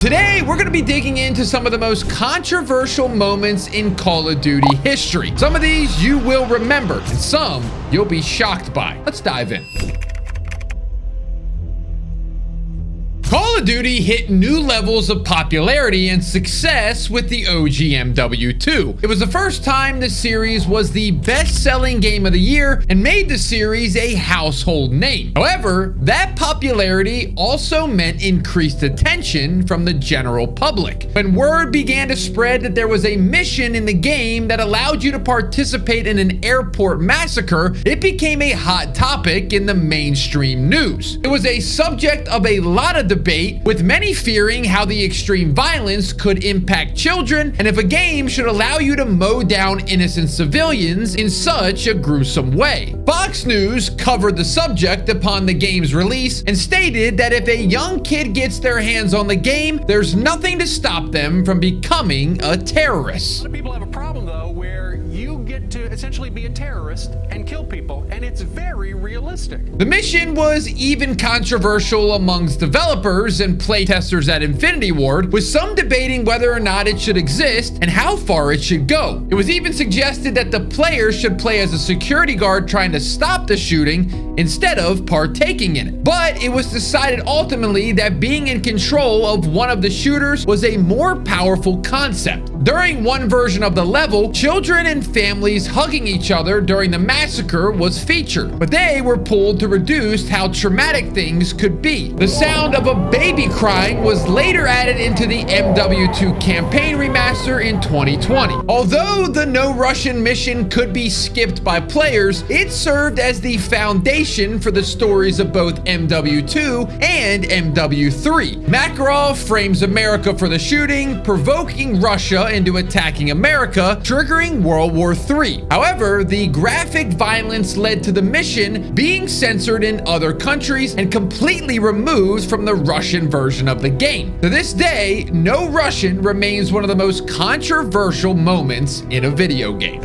Today, we're going to be digging into some of the most controversial moments in Call of Duty history. Some of these you will remember, and some you'll be shocked by. Let's dive in. Call of Duty hit new levels of popularity and success with the OG MW2. It was the first time the series was the best-selling game of the year and made the series a household name. However, that popularity also meant increased attention from the general public. When word began to spread that there was a mission in the game that allowed you to participate in an airport massacre, it became a hot topic in the mainstream news. It was a subject of a lot of debate, with many fearing how the extreme violence could impact children and if a game should allow you to mow down innocent civilians in such a gruesome way. Fox News covered the subject upon the game's release and stated that if a young kid gets their hands on the game, there's nothing to stop them from becoming a terrorist. A lot of people have a problem, though, where you get to essentially be a terrorist and kill people, and it's very realistic. The mission was even controversial amongst developers and playtesters at Infinity Ward, with some debating whether or not it should exist and how far it should go. It was even suggested that the player should play as a security guard trying to stop the shooting instead of partaking in it. But it was decided ultimately that being in control of one of the shooters was a more powerful concept. During one version of the level, children and families hugging each other during the massacre was featured, but they were pulled to reduce how traumatic things could be. The sound of a baby crying was later added into the MW2 campaign remaster in 2020. Although the No Russian mission could be skipped by players, it served as the foundation for the stories of both MW2 and MW3. Makarov frames America for the shooting, provoking Russia into attacking America, triggering World War III. However, the graphic violence led to the mission being censored in other countries and completely removed from the Russian version of the game. To this day, No Russian remains one of the most controversial moments in a video game.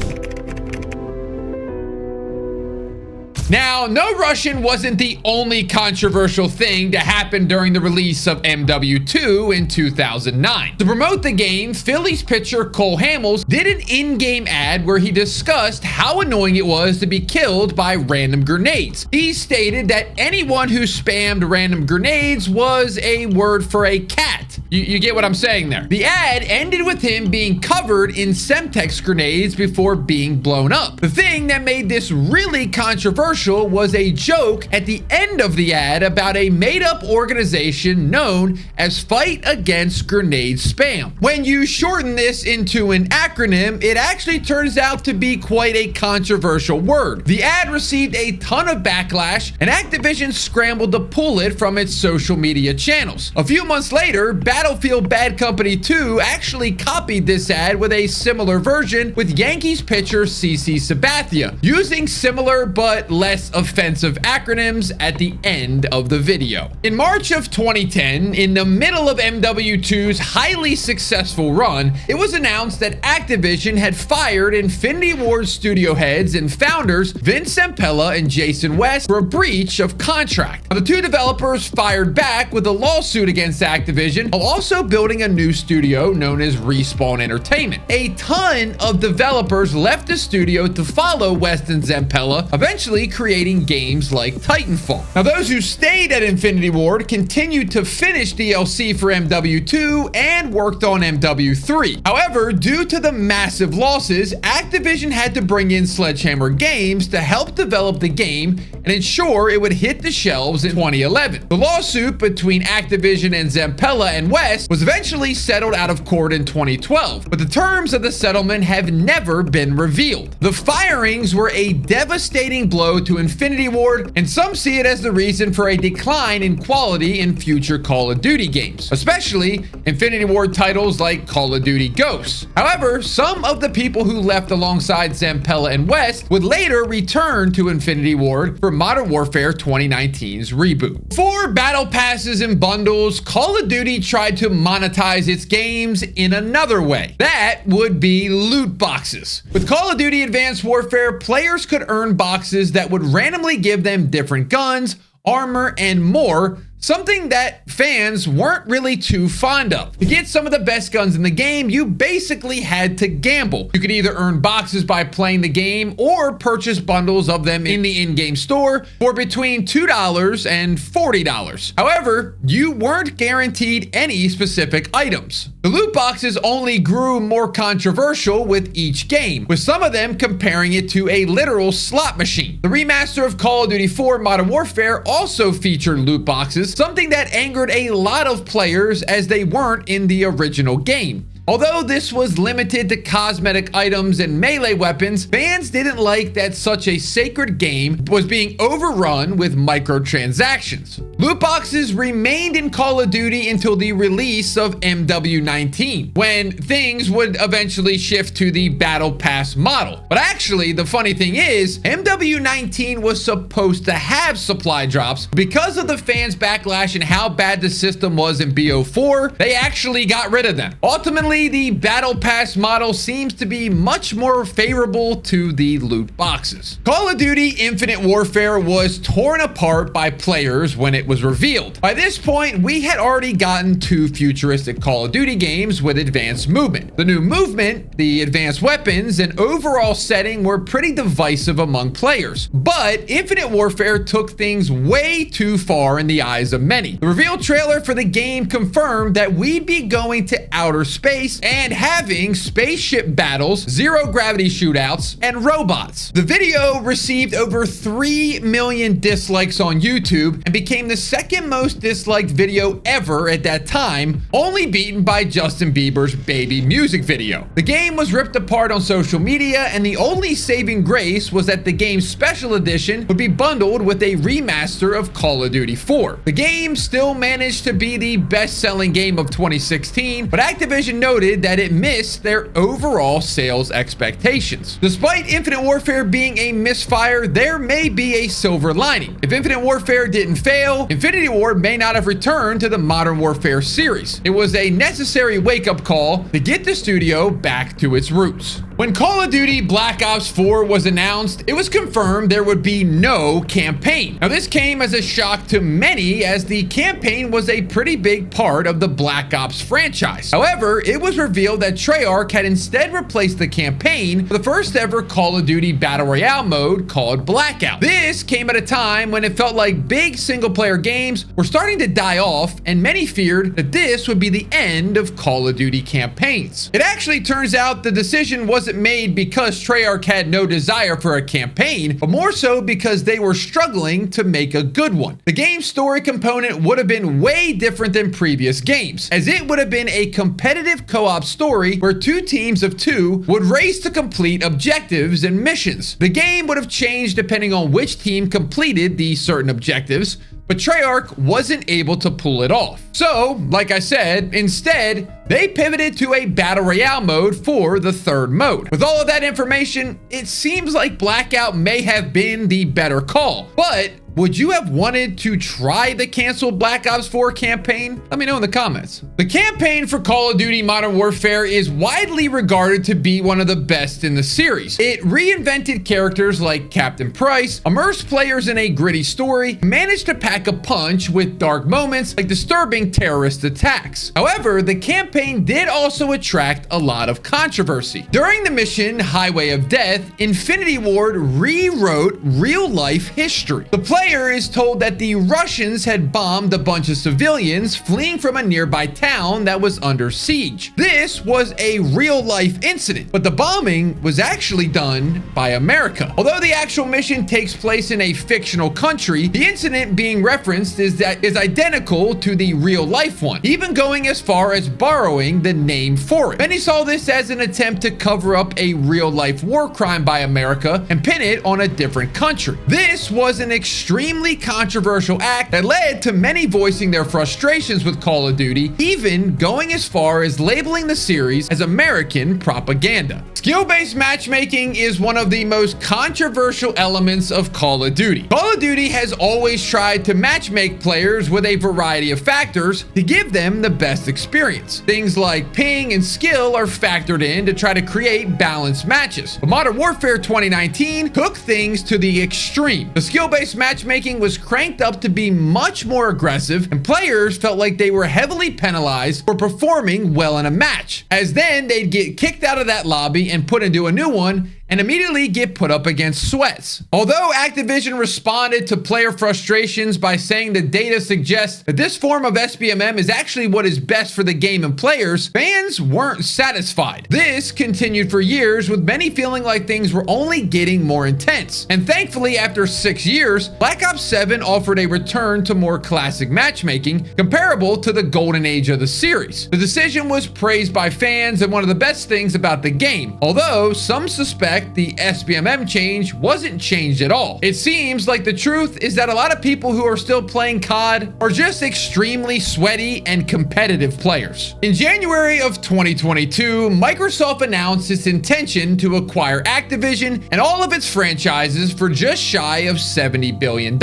Now, No Russian wasn't the only controversial thing to happen during the release of MW2 in 2009. To promote the game, Phillies pitcher Cole Hamels did an in-game ad where he discussed how annoying it was to be killed by random grenades. He stated that anyone who spammed random grenades was a word for a cat. You get what I'm saying there. The ad ended with him being covered in Semtex grenades before being blown up. The thing that made this really controversial was a joke at the end of the ad about a made-up organization known as Fight Against Grenade Spam. When you shorten this into an acronym, it actually turns out to be quite a controversial word. The ad received a ton of backlash, and Activision scrambled to pull it from its social media channels. A few months later, Battlefield Bad Company 2 actually copied this ad with a similar version with Yankees pitcher CC Sabathia, using similar but less offensive acronyms at the end of the video. In March of 2010, in the middle of MW2's highly successful run, it was announced that Activision had fired Infinity Ward studio heads and founders Vince Zampella and Jason West for a breach of contract. Now, the two developers fired back with a lawsuit against Activision while also building a new studio known as Respawn Entertainment. A ton of developers left the studio to follow West and Zampella, eventually creating games like Titanfall. Now, those who stayed at Infinity Ward continued to finish DLC for MW2 and worked on MW3. However, due to the massive losses, Activision had to bring in Sledgehammer Games to help develop the game and ensure it would hit the shelves in 2011. The lawsuit between Activision and Zampella and West was eventually settled out of court in 2012, but the terms of the settlement have never been revealed. The firings were a devastating blow to Infinity Ward, and some see it as the reason for a decline in quality in future Call of Duty games, especially Infinity Ward titles like Call of Duty Ghosts. However, some of the people who left alongside Zampella and West would later return to Infinity Ward for Modern Warfare 2019's reboot. For battle passes and bundles, Call of Duty tried to monetize its games in another way. That would be loot boxes. With Call of Duty Advanced Warfare, players could earn boxes that would randomly give them different guns, armor, and more, something that fans weren't really too fond of. To get some of the best guns in the game, you basically had to gamble. You could either earn boxes by playing the game or purchase bundles of them in the in-game store for between $2 and $40. However, you weren't guaranteed any specific items. The loot boxes only grew more controversial with each game, with some of them comparing it to a literal slot machine. The remaster of Call of Duty 4 Modern Warfare also featured loot boxes, something that angered a lot of players as they weren't in the original game. Although this was limited to cosmetic items and melee weapons, fans didn't like that such a sacred game was being overrun with microtransactions. Loot boxes remained in Call of Duty until the release of MW19, when things would eventually shift to the Battle Pass model. But actually, the funny thing is, MW19 was supposed to have supply drops. Because of the fans' backlash and how bad the system was in BO4, they actually got rid of them. Ultimately, the Battle Pass model seems to be much more favorable to the loot boxes. Call of Duty Infinite Warfare was torn apart by players when it was revealed. By this point, we had already gotten 2 futuristic Call of Duty games with advanced movement. The new movement, the advanced weapons, and overall setting were pretty divisive among players. But Infinite Warfare took things way too far in the eyes of many. The reveal trailer for the game confirmed that we'd be going to outer space and having spaceship battles, zero gravity shootouts, and robots. The video received over 3 million dislikes on YouTube and became the second most disliked video ever at that time, only beaten by Justin Bieber's Baby music video. The game was ripped apart on social media, and the only saving grace was that the game's special edition would be bundled with a remaster of Call of Duty 4. The game still managed to be the best-selling game of 2016, but Activision noted that it missed their overall sales expectations. Despite Infinite Warfare being a misfire, there may be a silver lining. If Infinite Warfare didn't fail, Infinity Ward may not have returned to the Modern Warfare series. It was a necessary wake-up call to get the studio back to its roots. When Call of Duty Black Ops 4 was announced, it was confirmed there would be no campaign. Now, this came as a shock to many, as the campaign was a pretty big part of the Black Ops franchise. However, it was revealed that Treyarch had instead replaced the campaign for the first ever Call of Duty Battle Royale mode called Blackout. This came at a time when it felt like big single-player games were starting to die off, and many feared that this would be the end of Call of Duty campaigns. It actually turns out the decision wasn't made because Treyarch had no desire for a campaign, but more so because they were struggling to make a good one. The game's story component would have been way different than previous games, as it would have been a competitive co-op story where 2 teams of 2 would race to complete objectives and missions. The game would have changed depending on which team completed the certain objectives, but Treyarch wasn't able to pull it off. So, like I said, instead, they pivoted to a Battle Royale mode for the 3rd mode. With all of that information, it seems like Blackout may have been the better call, but would you have wanted to try the canceled Black Ops 4 campaign? Let me know in the comments. The campaign for Call of Duty Modern Warfare is widely regarded to be one of the best in the series. It reinvented characters like Captain Price, immersed players in a gritty story, managed to pack a punch with dark moments like disturbing terrorist attacks. However, the campaign did also attract a lot of controversy. During the mission Highway of Death, Infinity Ward rewrote real-life history. The player is told that the Russians had bombed a bunch of civilians fleeing from a nearby town that was under siege. This was a real-life incident, but the bombing was actually done by America. Although the actual mission takes place in a fictional country, the incident being referenced is identical to the real-life one, even going as far as borrowing the name for it. Many saw this as an attempt to cover up a real-life war crime by America and pin it on a different country. This was an extremely controversial act that led to many voicing their frustrations with Call of Duty, even going as far as labeling the series as American propaganda. Skill-based matchmaking is one of the most controversial elements of Call of Duty. Call of Duty has always tried to matchmake players with a variety of factors to give them the best experience. Things like ping and skill are factored in to try to create balanced matches. But Modern Warfare 2019 took things to the extreme. The skill-based matchmaking matchmaking was cranked up to be much more aggressive, and players felt like they were heavily penalized for performing well in a match, as then they'd get kicked out of that lobby and put into a new one and immediately get put up against sweats. Although Activision responded to player frustrations by saying the data suggests that this form of SBMM is actually what is best for the game and players, fans weren't satisfied. This continued for years, with many feeling like things were only getting more intense. And thankfully, after 6 years, Black Ops 7 offered a return to more classic matchmaking, comparable to the golden age of the series. The decision was praised by fans and one of the best things about the game, although some suspect the SBMM change wasn't changed at all. It seems like the truth is that a lot of people who are still playing COD are just extremely sweaty and competitive players. In January of 2022, Microsoft announced its intention to acquire Activision and all of its franchises for just shy of $70 billion,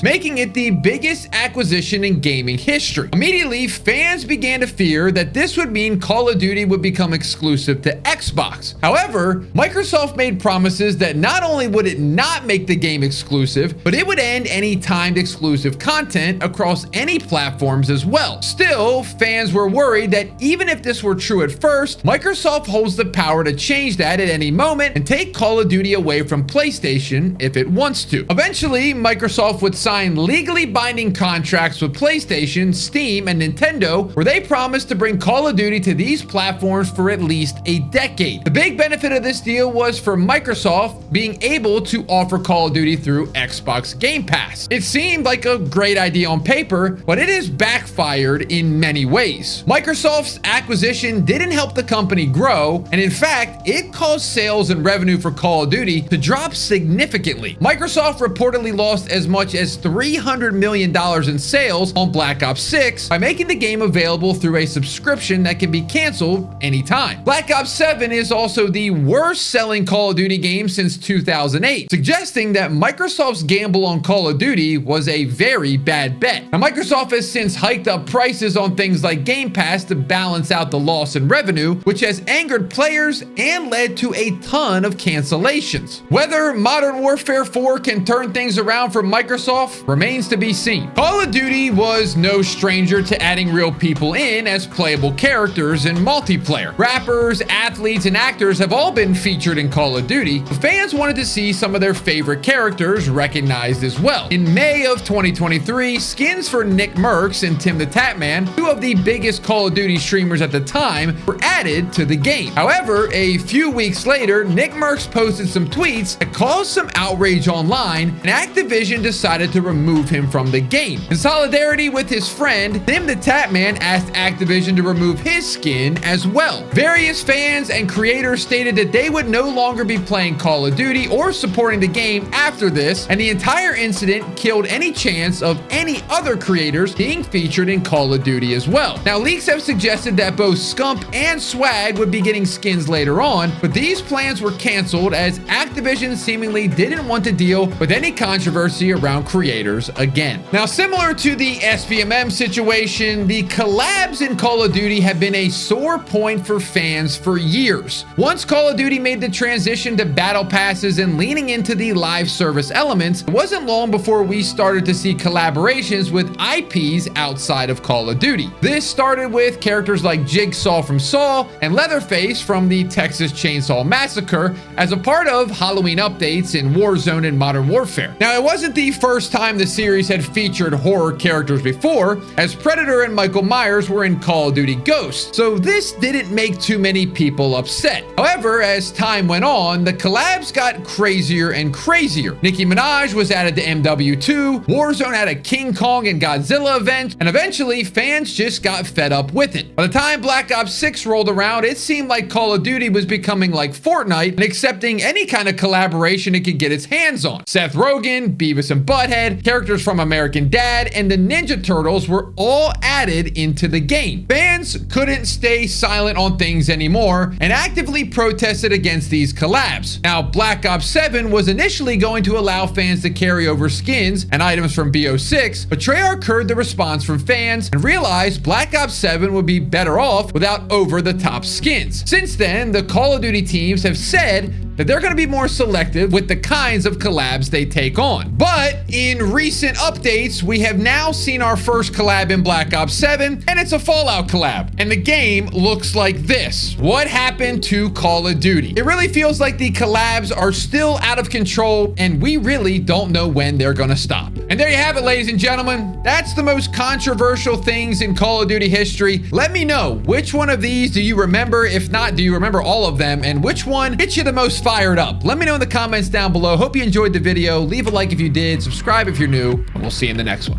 making it the biggest acquisition in gaming history. Immediately, fans began to fear that this would mean Call of Duty would become exclusive to Xbox. However, Microsoft made promises that not only would it not make the game exclusive, but it would end any timed exclusive content across any platforms as well. Still, fans were worried that even if this were true at first, Microsoft holds the power to change that at any moment and take Call of Duty away from PlayStation if it wants to. Eventually, Microsoft would sign legally binding contracts with PlayStation, Steam, and Nintendo, where they promised to bring Call of Duty to these platforms for at least a decade. The big benefit of this deal was for Microsoft being able to offer Call of Duty through Xbox Game Pass. It seemed like a great idea on paper, but it has backfired in many ways. Microsoft's acquisition didn't help the company grow, and in fact, it caused sales and revenue for Call of Duty to drop significantly. Microsoft reportedly lost as much as $300 million in sales on Black Ops 6 by making the game available through a subscription that can be canceled anytime. Black Ops 7 is also the worst selling Call of Duty game since 2008, suggesting that Microsoft's gamble on Call of Duty was a very bad bet. Now, Microsoft has since hiked up prices on things like Game Pass to balance out the loss in revenue, which has angered players and led to a ton of cancellations. Whether Modern Warfare 4 can turn things around for Microsoft remains to be seen. Call of Duty was no stranger to adding real people in as playable characters in multiplayer. Rappers, athletes, and actors have all been featured in Call of Duty, but fans wanted to see some of their favorite characters recognized as well. In May of 2023, skins for Nick Merckx and Tim the Tatman, two of the biggest Call of Duty streamers at the time, were added to the game. However, a few weeks later, Nick Merckx posted some tweets that caused some outrage online, and Activision decided to remove him from the game. In solidarity with his friend, Tim the Tatman asked Activision to remove his skin as well. Various fans and creators stated that they would no longer be playing Call of Duty or supporting the game after this, and the entire incident killed any chance of any other creators being featured in Call of Duty as well. Now, leaks have suggested that both Scump and Swag would be getting skins later on, but these plans were canceled as Activision seemingly didn't want to deal with any controversy around creators again. Now, similar to the SBMM situation, the collabs in Call of Duty have been a sore point for fans for years. Once Call of Duty made the transition to battle passes and leaning into the live service elements, it wasn't long before we started to see collaborations with IPs outside of Call of Duty. This started with characters like Jigsaw from Saw and Leatherface from the Texas Chainsaw Massacre as a part of Halloween updates in Warzone and Modern Warfare. Now, it wasn't the first time the series had featured horror characters before, as Predator and Michael Myers were in Call of Duty Ghosts, so this didn't make too many people upset. However, as time went on, the collabs got crazier and crazier. Nicki Minaj was added to MW2, Warzone had a King Kong and Godzilla event, and eventually fans just got fed up with it. By the time Black Ops 6 rolled around, it seemed like Call of Duty was becoming like Fortnite and accepting any kind of collaboration it could get its hands on. Seth Rogen, Beavis and Butthead, characters from American Dad, and the Ninja Turtles were all added into the game. Fans couldn't stay silent on things anymore and actively protested against these collabs. Now, Black Ops 7 was initially going to allow fans to carry over skins and items from BO6, but Treyarch heard the response from fans and realized Black Ops 7 would be better off without over-the-top skins. Since then, the Call of Duty teams have said that they're going to be more selective with the kinds of collabs they take on. But in recent updates, we have now seen our first collab in Black Ops 7, and it's a Fallout collab. And the game looks like this. What happened to Call of Duty? It really feels like the collabs are still out of control, and we really don't know when they're going to stop. And there you have it, ladies and gentlemen. That's the most controversial things in Call of Duty history. Let me know, which one of these do you remember? If not, do you remember all of them? And which one gets you the most fired up? Let me know in the comments down below. Hope you enjoyed the video. Leave a like if you did. Subscribe if you're new. And we'll see you in the next one.